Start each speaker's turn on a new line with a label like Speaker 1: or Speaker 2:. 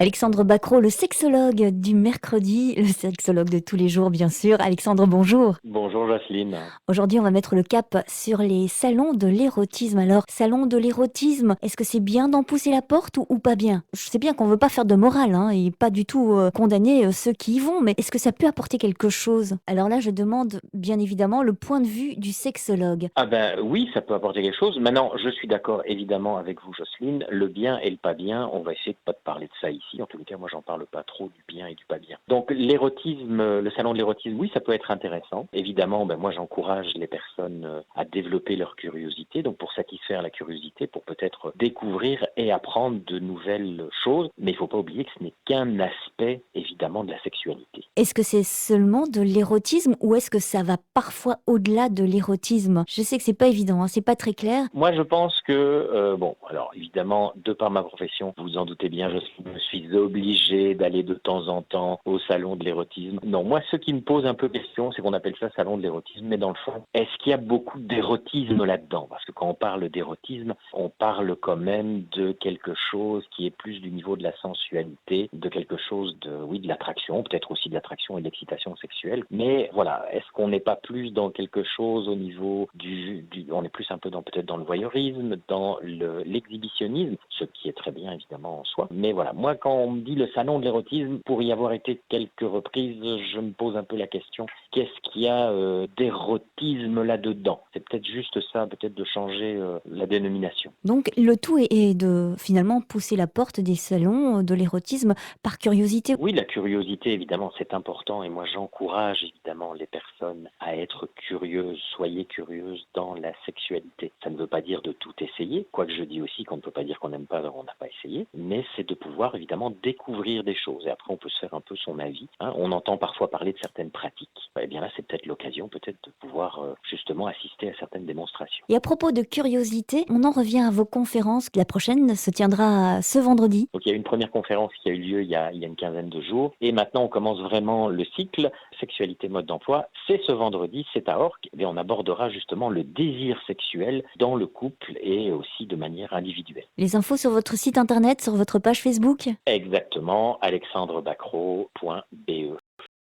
Speaker 1: Alexandre Bacrot, le sexologue du mercredi, le sexologue de tous les jours, bien sûr. Alexandre, bonjour.
Speaker 2: Bonjour Jocelyne.
Speaker 1: Aujourd'hui, on va mettre le cap sur les salons de l'érotisme. Alors, salon de l'érotisme, est-ce que c'est bien d'en pousser la porte ou pas bien? Je sais bien qu'on veut pas faire de morale, hein, et pas du tout condamner ceux qui y vont, mais est-ce que ça peut apporter quelque chose? Alors là, je demande bien évidemment le point de vue du sexologue.
Speaker 2: Ah ben oui, ça peut apporter quelque chose. Maintenant, je suis d'accord évidemment avec vous Jocelyne. Le bien et le pas bien, on va essayer de pas de parler de ça ici. En tout cas, moi j'en parle pas trop du bien et du pas bien. Donc l'érotisme, le salon de l'érotisme, oui, ça peut être intéressant. Évidemment, ben moi j'encourage les personnes à développer leur curiosité. Donc pour satisfaire la curiosité, pour peut-être découvrir et apprendre de nouvelles choses. Mais il faut pas oublier que ce n'est qu'un aspect évidemment de la sexualité.
Speaker 1: Est-ce que c'est seulement de l'érotisme ou est-ce que ça va parfois au-delà de l'érotisme? Je sais que c'est pas évident, hein, c'est pas très clair.
Speaker 2: Moi, je pense que, bon, alors évidemment, de par ma profession, vous vous en doutez bien, je me suis obligé d'aller de temps en temps au salon de l'érotisme. Non, moi, ce qui me pose un peu question, c'est qu'on appelle ça salon de l'érotisme, mais dans le fond, est-ce qu'il y a beaucoup d'érotisme là-dedans? Parce que quand on parle d'érotisme, on parle quand même de quelque chose qui est plus du niveau de la sensualité, de quelque chose de, oui, de l'attraction, peut-être aussi de l'attraction et de l'excitation sexuelle. Mais voilà, est-ce qu'on n'est pas plus dans quelque chose au niveau on est plus un peu dans peut-être dans le voyeurisme, dans l'exhibitionnisme, ce qui est très bien évidemment en soi. Mais voilà, moi quand on me dit le salon de l'érotisme, pour y avoir été quelques reprises, je me pose un peu la question, qu'est-ce qu'il y a d'érotisme là-dedans? C'est peut-être juste ça, peut-être de changer la dénomination.
Speaker 1: Donc le tout est de finalement pousser la porte des salons de l'érotisme par curiosité.
Speaker 2: Oui, la curiosité, évidemment, c'est important et moi j'encourage évidemment les personnes à être curieuses. Soyez curieuses dans la sexualité. Ça ne veut pas dire de tout essayer, quoique je dis aussi qu'on ne peut pas dire qu'on n'aime pas, on n'a pas essayé, mais c'est de pouvoir évidemment découvrir des choses et après on peut se faire un peu son avis. Hein. On entend parfois parler de certaines pratiques. Eh bien là, c'est peut-être l'occasion peut-être de pouvoir justement assister à certaines démonstrations.
Speaker 1: Et à propos de curiosité, on en revient à vos conférences. La prochaine se tiendra ce vendredi.
Speaker 2: Donc il y a eu une première conférence qui a eu lieu il y a une quinzaine de jours. Et maintenant, on commence vraiment le cycle Sexualité, mode d'emploi. C'est ce vendredi, c'est à Orc. Et on abordera justement le désir sexuel dans le couple et aussi de manière individuelle.
Speaker 1: Les infos sur votre site internet, sur votre page Facebook.
Speaker 2: Exactement, alexandrebacro.be.